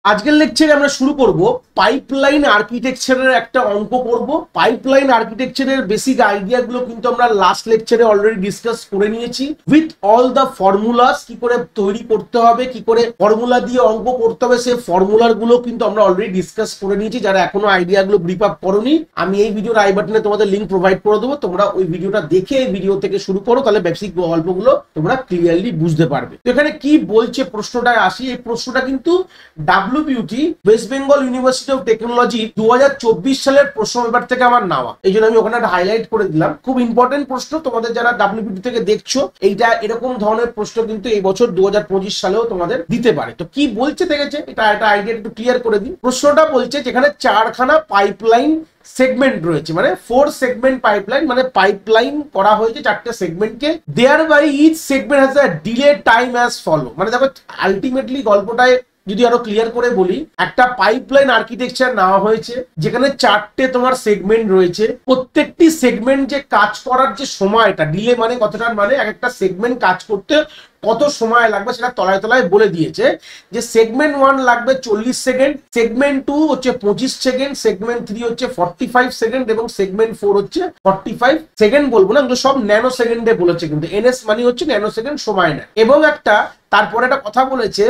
আজকের লেকচারে আমরা শুরু করব পাইপলাইন আর্কিটেকচারের একটা অঙ্ক করব। পাইপলাইন আর্কিটেকচারের বেসিক আইডিয়াগুলো কিন্তু আমরা লাস্ট লেকচারে অলরেডি ডিসকাস করে নিয়েছি উইথ অল দ্য ফর্মুলাস, কি করে তৈরি করতে হবে, কি করে ফর্মুলা দিয়ে অঙ্ক করতে হবে, সেই ফর্মুলার গুলো কিন্তু আমরা অলরেডি ডিসকাস করে নিয়েছি। যারা এখনো আইডিয়াগুলো ব্রিফ আপ করোনি, আমি এই ভিডিওর আই বাটনে তোমাদের লিংক প্রোভাইড করে দেবো, তোমরা ওই ভিডিওটা দেখে এই ভিডিও থেকে শুরু করো, তাহলে বেসিক গল্পগুলো তোমরা ক্লিয়ারলি বুঝতে পারবে। তো এখানে কি বলছে প্রশ্নটা আসি, এই প্রশ্নটা কিন্তু WBUT West Bengal university of technology 2024 সালের প্রশ্ন পেপার থেকে আমার নেওয়া, এই জন্য আমি ওখানে একটা হাইলাইট করে দিলাম। খুব ইম্পর্টেন্ট প্রশ্ন, তোমাদের যারা WBUT থেকে দেখছো, এইটা এরকম ধরনের প্রশ্ন কিন্তু এই বছর 2025 সালেও তোমাদের দিতে পারে। তো কি বলছে দেখেছে, এটা একটা আইডিয়া একটু ক্লিয়ার করে দিই। প্রশ্নটা বলছে যেখানে 4খানা পাইপলাইন সেগমেন্ট রয়েছে, মানে 4 সেগমেন্ট পাইপলাইন, মানে পাইপলাইন করা হয়েছে 4টে সেগমেন্টকে। Thereby each segment has a delay time as follow. মানে দেখো আলটিমেটলি গল্পটায় যদি আরো ক্লিয়ার করে বলি, একটা পাইপলাইন আর্কিটেকচার নেওয়া হয়েছে যেখানে 4টে তোমার সেগমেন্ট রয়েছে। প্রত্যেকটি সেগমেন্ট যে কাজ করার যে সময়টা, ডিলে মানে কতটার, মানে এক একটা সেগমেন্ট কাজ করতে কত সময় লাগবে সেটা তলায় তলায় বলে দিয়েছে। যে সেগমেন্ট 1 লাগবে 40 সেকেন্ড, সেগমেন্ট 2 হচ্ছে 25 সেকেন্ড, সেগমেন্ট 3 হচ্ছে 45 সেকেন্ড এবং সেগমেন্ট 4 হচ্ছে 45 সেকেন্ড। বলবো না, এগুলো সব ন্যানো সেকেন্ডে বলেছে, কিন্তু NS মানে হচ্ছে ন্যানো সেকেন্ড সময় নেয়। এবং একটা তারপরে একটা কথা বলেছে,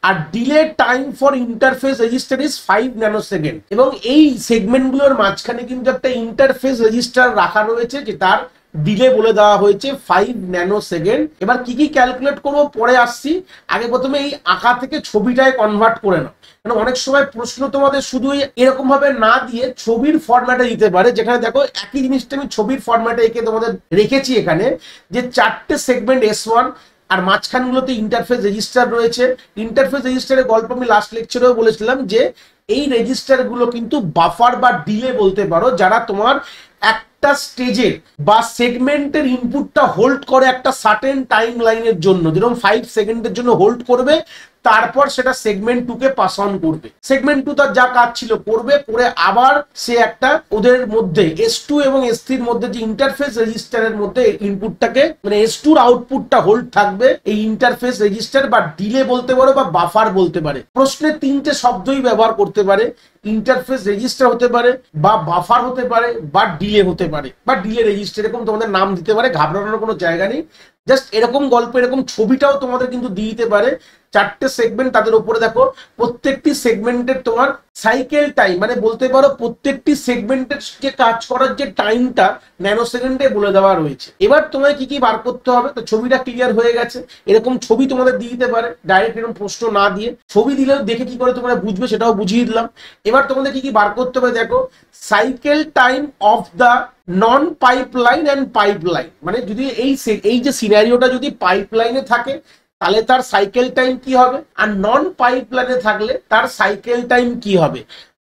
আর delay time for interface register is 5 nanosecond. এবং এই সেগমেন্টগুলোর মাঝখানে কিন্তু একটা ইন্টারফেস রেজিস্টার রাখা রয়েছে, যে তার ডিলে বলে দেওয়া হয়েছে 5 ন্যানো সেকেন্ড। এবার কি কি ক্যালকুলেট করবো পরে আসছি, আগে প্রথমে এই আঁকা থেকে ছবিটায় কনভার্ট করে নাও। মানে অনেক সময় প্রশ্ন তোমাদের শুধু এরকম ভাবে না দিয়ে ছবির ফরম্যাটে দিতে পারে, যেখানে দেখো একই জিনিসটা আমি ছবির ফরম্যাটে এঁকে তোমাদের রেখেছি এখানে, যে 4টে সেগমেন্ট S1 আর মাঝখানগুলোতে ইন্টারফেস রেজিস্টার রয়েছে। ইন্টারফেস রেজিস্টারের গল্প আমি লাস্ট লেকচারেও বলেছিলাম যে এই রেজিস্টার গুলো কিন্তু বাফার বা ডিলে বলতে পারো, যারা তোমার একটা স্টেজে বা সেগমেন্টের ইনপুটটা হোল্ড করে একটা সার্টেন টাইম লাইনের জন্য, যেরকম 5 সেকেন্ডের জন্য হোল্ড করবে, তারপর সেটা সেগমেন্ট 2 কে পাস অন করবে। সেগমেন্ট 2 তার যা কাজ ছিল করবে, করে আবার সে একটা ওদের মধ্যে S2 এবং S3 এর মধ্যে যে ইন্টারফেস রেজিস্টারের মধ্যে ইনপুটটাকে, মানে S2 এর আউটপুটটা হোল্ড থাকবে। এই ইন্টারফেস রেজিস্টার বা ডিলে বলতে পারো বা বাফার বলতে পারে। প্রশ্নে 3টে শব্দই ব্যবহার করতে পারে, ইন্টারফেস রেজিস্টার হতে পারে, বা বাফার হতে পারে, বা ডিলে হতে পারে, বা ডিলে রেজিস্টার, এরকম তোমাদের নাম দিতে পারে, ঘাবড়ানোর কোনো জায়গা নেই। জাস্ট এরকম গল্প, এরকম ছবিটাও তোমাদের কিন্তু দিয়ে দিতে পারে। 4টে সেগমেন্ট, তাদের উপরে দেখো প্রত্যেকটি সেগমেন্টের তোমার সাইকেল টাইম, মানে বলতে পারো প্রত্যেকটি সেগমেন্টের যে কাজ করার যে টাইমটা ন্যানো সেকেন্ডে বলে দেওয়া রয়েছে। এবার তোমায় কি কি বার করতে হবে, তো ছবিটা ক্লিয়ার হয়ে গেছে। এরকম ছবি তোমাদের দিয়ে দিতে পারে, ডাইরেক্ট এরকম প্রশ্ন না দিয়ে ছবি দিলেও দেখে কি করে তোমরা বুঝবে সেটাও বুঝিয়ে দিলাম। এবার তোমাদের কি কি বার করতে হবে দেখো, cycle time of the non pipeline and pipeline. মানে যদি এই যে সিনারিওটা যদি পাইপলাইনে থাকে তাহলে তার সাইকেল টাইম কি হবে, আর নন পাইপলাইনে থাকলে তার সাইকেল টাইম কি হবে।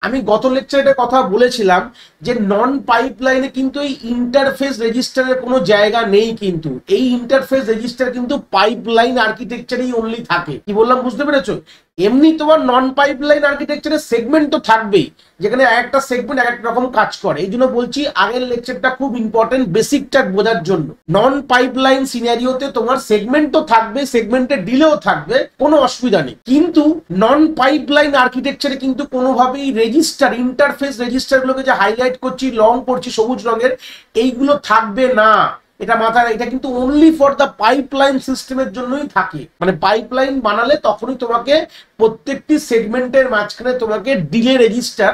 আমি গত লেকচারে কথা বলেছিলাম যে নন পাইপলাইনে কিন্তু এই ইন্টারফেস রেজিস্টারের কোনো জায়গা নেই, কিন্তু এই ইন্টারফেস রেজিস্টার কিন্তু পাইপলাইন আর্কিটেকচারেই অনলি থাকে। কি বললাম বুঝতে পেরেছো? এমনি তোমার নন পাইপলাইন আর্কিটেকচারের সেগমেন্ট তো থাকবেই, যেখানে একটা সেগমেন্ট এক রকম কাজ করে। এই জন্য বলছি আগের লেকচারটা খুব ইম্পর্টেন্ট বেসিকটা বোঝার জন্য। নন পাইপলাইন সিনারিওতে তোমার সেগমেন্ট তো থাকবে, সেগমেন্টের ডিলেও থাকবে, কোনো অসুবিধা নেই। কিন্তু নন পাইপলাইন আর্কিটেকচারে কিন্তু কোনোভাবেই রেজিস্টার, ইন্টারফেস রেজিস্টার গুলোকে যে হাইলাইট করছি, লং করছি সবুজ রঙের, এইগুলো থাকবে না। এটা মাথায়, এটা কিন্তু অনলি ফর দ্য পাইপলাইন সিস্টেমের জন্যই থাকে। মানে পাইপলাইন বানালে তখনই তোমাকে প্রত্যেকটি সেগমেন্টের মাঝখানে তোমাকে ডিলে রেজিস্টার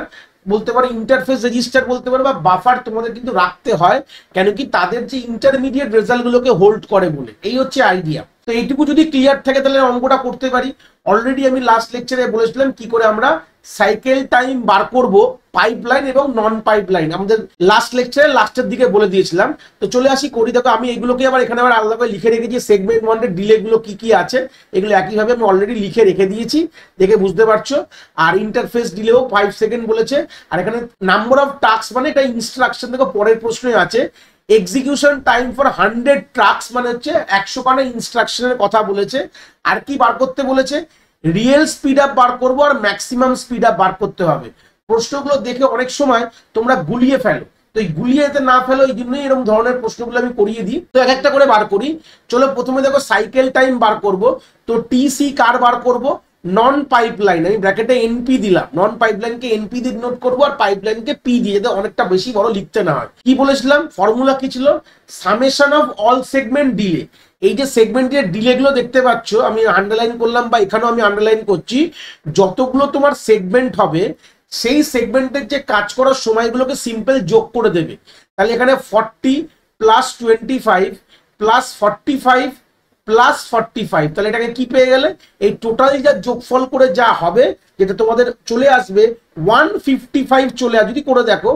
বলতে পারো, ইন্টারফেস রেজিস্টার বলতে পারো, বা বাফার তোমাদের কিন্তু রাখতে হয়, কেন কি তাদের যে ইন্টারমিডিয়েট রেজাল্ট গুলোকে হোল্ড করে বলে। এই হচ্ছে আইডিয়া। তো এইটুকু যদি ক্লিয়ার থাকে তাহলে অঙ্কটা করতে পারি। অলরেডি আমি লাস্ট লেকচারে বলেছিলাম কি করে আমরা সাইকেল টাইম বার করব পাইপলাইন এবং নন পাইপলাইন, আমাদের লাস্ট লেকচারে লাস্টের দিকে বলে দিয়েছিলাম। তো চলে আসি করি। দেখো আমি এগুলোকে আবার এখানে আবার আলাদা করে লিখে রেখেছি, সেগমেন্ট 1 এর ডিলে গুলো কি কি আছে এগুলো একইভাবে আমি অলরেডি লিখে রেখে দিয়েছি, দেখে বুঝতে পারছো। আর ইন্টারফেস ডিলেও 5 সেকেন্ড বলেছে। আর এখানে নাম্বার অফ টাস্ক, মানে এটা ইনস্ট্রাকশন, দেখো পরের প্রশ্নে আছে এক্সিকিউশন টাইম ফর 100 ট্রাক্স, মানে হচ্ছে 100খানা ইনস্ট্রাকশনের কথা বলেছে। আর কি বার করতে বলেছে, রিয়েল স্পিড আপ বার করবো আর ম্যাক্সিমাম স্পিড আপ বার করতে হবে। প্রশ্নগুলো দেখে অনেক সময় তোমরা গুলিয়ে ফেলো, তো এই গুলিয়েতে না ফেলো, এই জন্যই এরকম ধরনের প্রশ্নগুলো আমি করিয়ে দিই। তো এক একটা করে বার করি। চলো প্রথমে দেখো সাইকেল টাইম বার করব। তো TC কার বার করব, নন পাইপলাইন, আমি ব্র্যাকেটে এনপি দিলাম, নন পাইপলাইনকে এনপি দিয়ে নোট করবো আর পাইপলাইনকে পি দিয়ে, যাতে অনেকটা বেশি বড় লিখতে না হয়। কি বলেছিলাম, ফর্মুলা কি ছিল, summation of all segment delay. এই যে সেগমেন্টের ডিলে গুলো দেখতে পাচ্ছ, আমি আন্ডারলাইন করলাম বা এখানেও আমি আন্ডারলাইন করছি, যতগুলো তোমার সেগমেন্ট হবে সেই সেগমেন্টের যে কাজ করার সময়গুলোকে সিম্পল যোগ করে দেবে। তাহলে এখানে 40 প্লাস 25 প্লাস 45 প্লাস 45, তাহলে এটাকে কি পেয়ে গেলে, এই টোটাল যা যোগফল করে যা হবে, যেটা তোমাদের চলে আসবে 155 চলে আসবে, যদি করে দেখো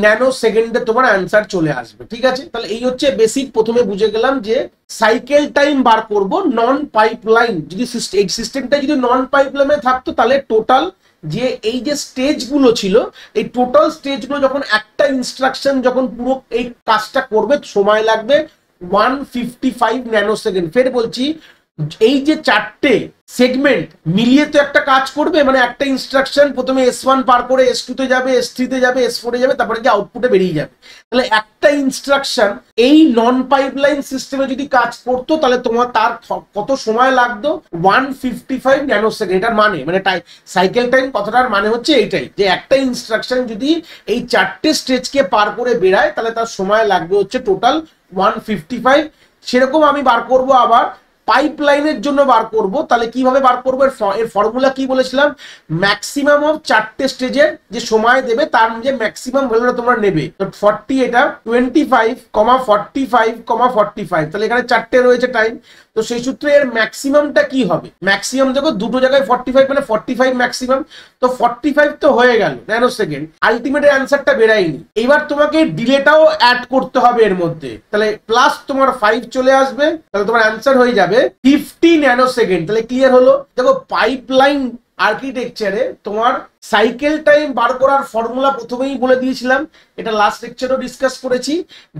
ন্যানো সেকেন্ডে তোমার অ্যান্সার চলে আসবে। ঠিক আছে, তাহলে এই হচ্ছে বেসিক। প্রথমে বুঝে গেলাম যে সাইকেল টাইম বার করব নন পাইপলাইন, যদি এই সিস্টেমটা যদি নন পাইপলাইনে থাকতো তাহলে টোটাল যে এই যে স্টেজগুলো ছিল, এই টোটাল স্টেজগুলো যখন একটা ইনস্ট্রাকশন যখন পুরো এই কাজটা করবে সময় লাগবে 155 ন্যানো সেকেন্ড। ফের বলছি, এই যে চারটে সেগমেন্ট মিলিয়ে তো একটা কাজ করবে, মানে একটা ইনস্ট্রাকশন প্রথমে S1 পার করে S2 তে যাবে, S3 তে যাবে, S4 এ যাবে, তারপরে যে আউটপুটে বেরিয়ে যাবে। তাহলে একটা ইনস্ট্রাকশন এই নন পাইপলাইন সিস্টেমে যদি কাজ করতো তাহলে তোমার তার কত সময় লাগতো, 155 ন্যানো সেকেন্ড। এটার মানে সাইকেল টাইম কথাটার মানে হচ্ছে এইটাই, যে একটা ইনস্ট্রাকশন যদি এই চারটে স্টেজকে পার করে বেরায় তাহলে তার সময় লাগবে হচ্ছে টোটাল 155। সেরকম আমি বার করব আবার পাইপলাইনের জন্য বার করব। তাহলে কিভাবে বার করবো, এর ফর্মুলা কি বলেছিলাম, ম্যাক্সিমাম অফ চারটে স্টেজের যে সময় দেবে তার যে ম্যাক্সিমাম ভ্যালুটা তোমরা নেবে। তো 40, এটা 25, 45, 45, তাহলে এখানে চারটে রয়েছে টাইম। তো সেই সূত্রে এর ম্যাক্সিমামটা কি হবে, ম্যাক্সিমাম দেখো দুটো জায়গায় 45 মানে 45 ম্যাক্সিমাম, তো 45 তো হয়ে গেল ন্যানো সেকেন্ড, আলটিমেট অ্যান্সারটা বেরায়নি। এবার তোমাকে ডিলেটাও অ্যাড করতে হবে এর মধ্যে, তাহলে প্লাস তোমার 5 চলে আসবে, তাহলে তোমার অ্যান্সার হয়ে যাবে 50 ন্যানো সেকেন্ড। তাহলে ক্লিয়ার হলো। দেখো পাইপলাইন আর্কিটেকচারে তোমার সাইকেল টাইম বার করার ফর্মুলা প্রথমেই বলে দিয়েছিলাম, এটা লাস্ট লেকচারও ডিসকাস করেছি,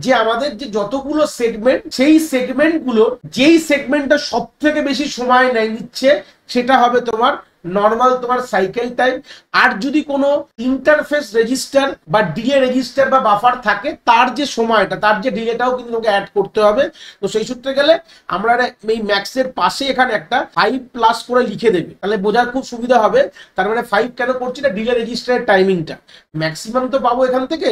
যে আমাদের যে যতগুলো সেগমেন্ট, সেই সেগমেন্টগুলোর যেই সেগমেন্টটা সব থেকে বেশি সময় নিচ্ছে সেটা হবে তোমার নর্মাল তোমার সাইকেল টাইম। আর যদি কোনো ইন্টারফেস রেজিস্টার বা ডিলে রেজিস্টার বা বাফার থাকে, তার যে সময়টা, তার যে ডিলেটাও কিন্তু তোমাকে অ্যাড করতে হবে। তো সেই সূত্রে গেলে আমরা এই ম্যাক্সের পাশে এখানে একটা 5 প্লাস করে লিখে দেবে, তাহলে বোঝার খুব সুবিধা হবে। তার মানে 5 কেন করছি না, ডিলে রেজিস্টারের টাইমিংটা ম্যাক্সিমাম তো পাবো এখান থেকে,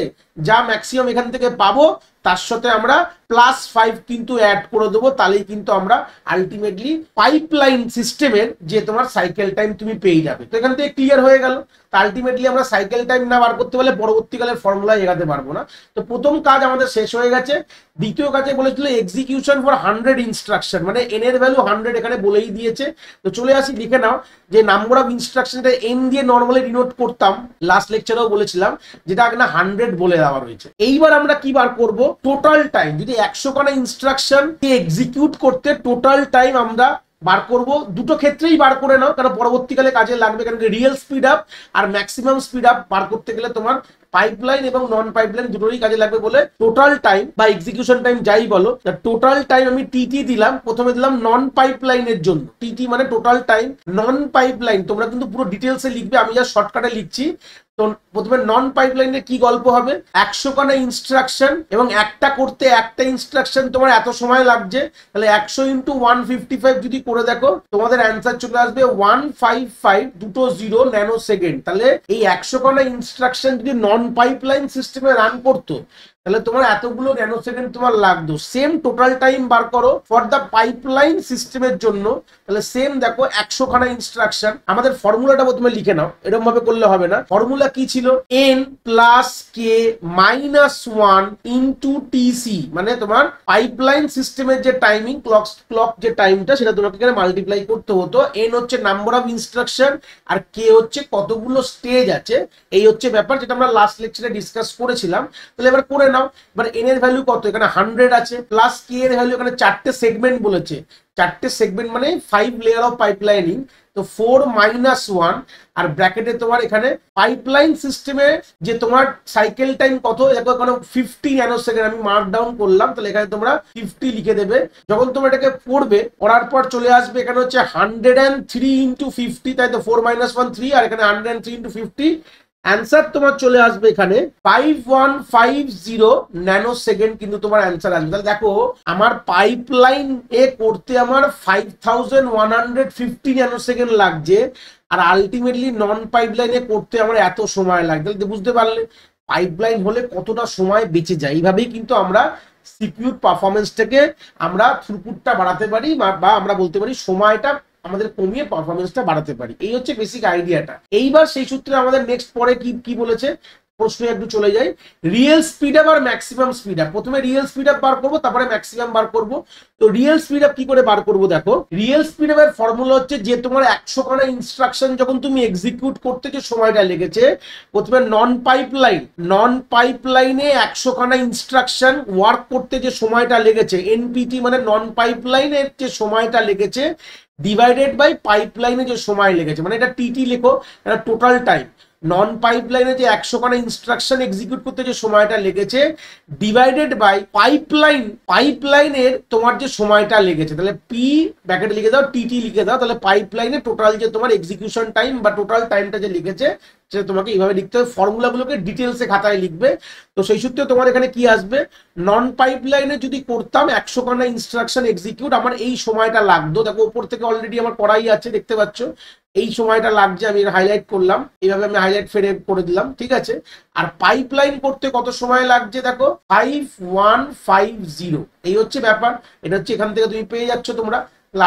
যা ম্যাক্সিমাম এখান থেকে পাবো তার সাথে আমরা +5 কিন্তু অ্যাড করে দেবো, তাহলেই কিন্তু আমরা আলটিমেটলি পাইপলাইন সিস্টেমের যে তোমার সাইকেল টাইম তুমি পেয়ে যাবে। তো এখান থেকে ক্লিয়ার হয়ে গেল। তো আলটিমেটলি আমরা সাইকেল টাইম না বার করতে পারলে পরবর্তীকালের ফর্মুলায় এগাতে পারবো না। তো প্রথম কাজ আমাদের শেষ হয়ে গেছে। দ্বিতীয় কাজে বলেছিল এক্সিকিউশন ফর 100 ইনস্ট্রাকশন, মানে এন এর ভ্যালু 100 এখানে বলেই দিয়েছে। তো চলে আসি, লিখে নাও যে নাম্বার অফ ইনস্ট্রাকশনটা এন দিয়ে নর্মালি ডিনোট করতাম, লাস্ট লেকচারেও বলেছিলাম, যেটা এখানে 100 বলে দেওয়া রয়েছে। এইবার আমরা কি বার করব, টোটাল টাইম। যদি 100 খানা ইনস্ট্রাকশন এক্সিকিউট করতে টোটাল টাইম আমরা বার করব, দুটো ক্ষেত্রেই বার করে নাও, কারণ পরবর্তীকালে কাজে লাগবে। কারণ রিয়েল স্পিড আপ আর ম্যাক্সিমাম স্পিড আপ বার করতে গেলে তোমার পাইপলাইন এবং নন পাইপলাইন দুটোরই কাজে লাগবে। বলে টোটাল টাইম বা এক্সিকিউশন টাইম যাই বলো, টোটাল টাইম আমি টিটি দিলাম, প্রথমে দিলাম নন পাইপলাইনের জন্য, টিটি মানে টোটাল টাইম। নন পাইপলাইন তোমরা কিন্তু পুরো ডিটেলসে লিখবে, আমি যা শর্টকাটে লিখছি। তো প্রথমে নন পাইপলাইনে কি গল্প হবে, 100 খানা ইনস্ট্রাকশন এবং একটা করতে একটা ইনস্ট্রাকশন তোমার এত সময় লাগছে, তাহলে 100 × 155 যদি করে দেখো তোমাদের অ্যান্সার চলে আসবে 155 দুটো 0 ন্যানো সেকেন্ড। তাহলে এই 100 খানা ইনস্ট্রাকশন যদি নন পাইপলাইন সিস্টেমে রান করতো তাহলে তোমার এতগুলো ন্যানো সেকেন্ড তোমার লাগতো। সেম টোটাল টাইম বার করো ফর দ্য পাইপলাইন সিস্টেমের জন্য, তাহলে সেম দেখো 100 খানা ইনস্ট্রাকশন। আমাদের ফর্মুলাটা প্রথমে লিখে নাও, এরকম ভাবে করলে হবে না। ফর্মুলা কি ছিল, n + k - 1 * tc, মানে তোমার পাইপলাইন সিস্টেমের যে টাইমিং ক্লক যে টাইমটা সেটা তোমাকে এখানে মাল্টিপ্লাই করতে হতো। n হচ্ছে নাম্বার অফ ইনস্ট্রাকশন আর k হচ্ছে কতগুলো স্টেজ আছে। এই হচ্ছে ব্যাপার, যেটা আমরা লাস্ট লেকচারে ডিসকাস করেছিলাম। তাহলে এবার করে নাও। এবার n এর ভ্যালু কত, এখানে 100 আছে, প্লাস k এর ভ্যালু এখানে 4টে সেগমেন্ট বলেছে, 4টে সেগমেন্ট মানে 5 লেয়ার অফ পাইপলাইনিং। তো 4 - 1 আর ব্র্যাকেটে তোমার এখানে পাইপলাইন সিস্টেমে যে তোমার সাইকেল টাইম কত, দেখো এখানে 50 ন্যানো সেকেন্ড আমি মার্ক ডাউন করলাম, তাহলে এখানে তোমরা 50 লিখে দেবে। যখন তোমরা এটাকে পড়বে, পড়ার পর চলে আসবে এখানে হচ্ছে 103 × 50, তাই তো 4 - 1 3, আর এখানে 103 × 50 অ্যান্সার তোমার চলে আসবে এখানে 5150 ন্যানো সেকেন্ড কিন্তু তোমার অ্যান্সার আসবে। তাহলে দেখো আমার পাইপলাইন এ করতে আমার 5150 ন্যানো সেকেন্ড লাগছে, আর আলটিমেটলি নন পাইপলাইনে করতে আমার এত সময় লাগে। তাহলে বুঝতে পারলে পাইপলাইন হলে কতটা সময় বেঁচে যায়। এইভাবেই কিন্তু আমরা সিপিইউ পারফরমেন্সটাকে আমরা থ্রুপুটটা বাড়াতে পারি, বা আমরা বলতে পারি সময়টা আমাদের কমিয়ে পারফরমেন্সটা বাড়াতে পারি। এই হচ্ছে বেসিক আইডিয়াটা। এইবার সেই সূত্রে আমাদের নেক্সট পরে কি কি বলেছে প্রশ্ন একটু চলে যাই। রিয়েল স্পিড আপ আর ম্যাক্সিমাম স্পিড আপ, প্রথমে রিয়েল স্পিড আপ বার করবো, তারপরে ম্যাক্সিমাম বার করবো। তো রিয়েল স্পিড আপ কি করে বার করবো, দেখো রিয়েল স্পিড আপ এর ফর্মুলা হচ্ছে যে তোমার 100 খানা ইনস্ট্রাকশন যখন তুমি এক্সিকিউট করতে যে সময়টা লেগেছে, প্রথমে নন পাইপলাইনে 100 খানা ইনস্ট্রাকশন ওয়ার্ক করতে যে সময়টা লেগেছে, এনপিটি মানে নন পাইপলাইনের যে সময়টা লেগেছে ডিভাইডেড বাই পাইপলাইনে যে সময় লেগেছে, মানে এটা টিটি লেখো, এটা টোটাল টাইম। নন পাইপলাইনে যে 100 খানা ইনস্ট্রাকশন এক্সিকিউট করতে যে সময়টা লেগেছে ডিভাইডেড বাই পাইপলাইনের তোমার যে সময়টা লেগেছে, তাহলে পি ব্র্যাকেটে লিখে দাও, টিটি লিখে দাও, তাহলে পাইপলাইনে টোটাল যে তোমার এক্সিকিউশন টাইম বা টোটাল টাইমটা যে লিখেছে সেটা তোমাকে এইভাবে লিখতে হবে। ফর্মুলাগুলোকে ডিটেলসে খাতায় লিখবে। তো সেই সূত্রে তোমার এখানে কি আসবে, নন পাইপলাইনে যদি করতাম 100 খানা ইনস্ট্রাকশন এক্সিকিউট আমার এই সময়টা লাগতো, দেখো উপর থেকে অলরেডি আমার করাই আছে দেখতে পাচ্ছ, এই সময়টা লাগছে, আমি হাইলাইট করলাম, এইভাবে আমি হাইলাইট ফেরে করে দিলাম, ঠিক আছে। আর পাইপলাইন করতে কত সময় লাগছে দেখো 5150, এই হচ্ছে ব্যাপার। এটা হচ্ছে এখান থেকে তুমি পেয়ে যাচ্ছ তোমরা।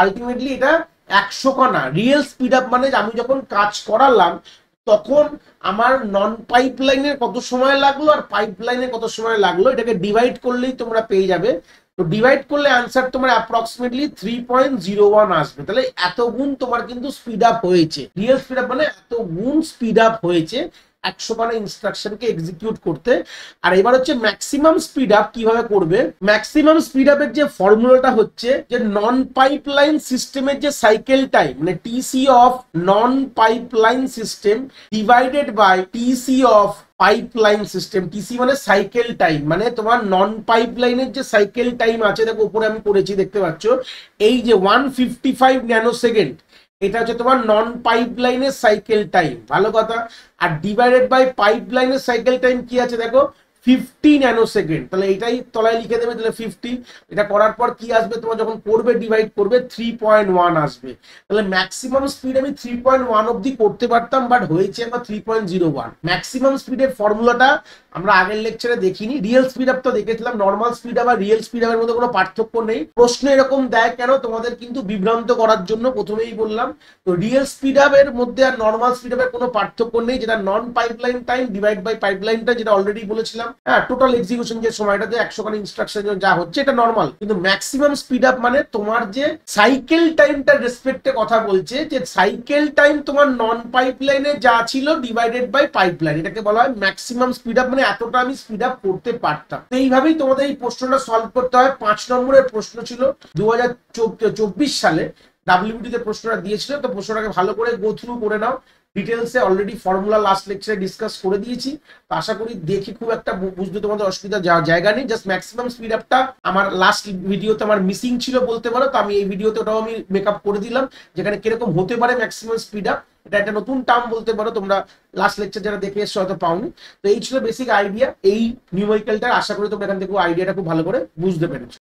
আলটিমেটলি এটা 100 খানা রিয়েল স্পিড আপ, মানে আমি যখন কাজ করালাম তখন আমার নন পাইপলাইনের কত সময় লাগলো আর পাইপলাইনে কত সময় লাগলো, এটাকে ডিভাইড করলেই তোমরা পেয়ে যাবে। তো ডিভাইড করলে অ্যান্সার তোমার অ্যাপ্রক্সিমেটলি 3.01 আসবে। তাহলে এত গুণ তোমার কিন্তু স্পিড আপ হয়েছে, রিয়েল স্পিড আপ মানে এত গুণ স্পিড আপ হয়েছে 100 খানা ইনস্ট্রাকশনকে এক্সিকিউট করতে। আর এবার হচ্ছে ম্যাক্সিমাম স্পিড আপ কিভাবে করবে। ম্যাক্সিমাম স্পিড আপের যে ফর্মুলাটা হচ্ছে যে নন পাইপলাইন সিস্টেমের যে সাইকেল টাইম, মানে TC of non pipeline system divided by TC of pipeline system. TC মানে সাইকেল টাইম, মানে তোমার নন পাইপলাইনের যে সাইকেল টাইম আছে, দেখো উপরে আমি করেছি দেখতে পাচ্ছ, এই যে 155 ন্যানো সেকেন্ড, এটা হচ্ছে তোমার নন পাইপলাইনের সাইকেল টাইম, ভালো কথা। আর ডিভাইডেড বাই পাইপলাইনের সাইকেল টাইম কি আছে দেখো 50 ন্যানো সেকেন্ড, তাহলে এটাই তলায় লিখে দেবে, তাহলে 50। এটা করার পর কি আসবে, তোমার যখন করবে ডিভাইড করবে 3.1 আসবে। তাহলে ম্যাক্সিমাম স্পিড আমি 3.1 অবধি করতে পারতাম, বাট হয়েছে আমার 3.01। ম্যাক্সিমাম স্পিডের ফর্মুলাটা আমরা আগের লেকচারে দেখিনি। রিয়েল স্পিড আপ তো দেখেছিলাম, নর্মাল স্পিড আপ আর রিয়েল স্পিড আপের মধ্যে কোনো পার্থক্য নেই। প্রশ্ন এরকম দেয় কেন, তোমাদের কিন্তু বিভ্রান্ত করার জন্য প্রথমেই বললাম। তো রিয়েল স্পিড আপ এর মধ্যে আর নর্মাল স্পিড আপের কোনো পার্থক্য নেই, যেটা নন পাইপলাইন টাইম ডিভাইড বাই পাইপলাইনটা, যেটা অলরেডি বলেছিলাম। হ্যাঁ, টোটাল এক্সিকিউশন যে সময়টাতে 100 খানা ইনস্ট্রাকশন যা হচ্ছে এটা নর্মাল। কিন্তু ম্যাক্সিমাম স্পিড আপ মানে তোমার যে সাইকেল টাইমটা রেসপেক্টে কথা বলছে, যে সাইকেল টাইম তোমার নন পাইপলাইনে যা ছিল ডিভাইডেড বাই পাইপলাইন, এটাকে বলা হয় ম্যাক্সিমাম স্পিড আপ, মানে এতটা আমি স্পিড আপ করতে পারতাম। তো এইভাবেই তোমাদের এই প্রশ্নটা সলভ করতে হয়। 5 নম্বরের প্রশ্ন ছিল 2024 সালে ডাব্লিউবিটি তে প্রশ্নটা দিয়েছিল। তো প্রশ্নটাকে ভালো করে গো থ্রু করে নাও ডিটেলসে, অলরেডি ফর্মুলা লাস্ট লেকচারে ডিসকাস করে দিয়েছি। তো আশা করি দেখি খুব একটা বুঝতে তোমাদের অসুবিধা জায়গা নেই। জাস্ট ম্যাক্সিমাম স্পিড আপটা আমার লাস্ট ভিডিওতে আমার মিসিং ছিল বলতে পারো, তো আমি এই ভিডিওতে ওটাও আমি মেকআপ করে দিলাম, যেখানে কিরকম হতে পারে ম্যাক্সিমাম স্পিড আপ। এটা একটা নতুন টার্ম বলতে পারো, তোমরা লাস্ট লেকচার যারা দেখে এসছো হয়তো পাওনি। তো এই ছিল বেসিক আইডিয়া এই নিউমেরিক্যালটার। আশা করি তোমরা এখান থেকে আইডিয়াটা খুব ভালো করে বুঝতে পেরেছো।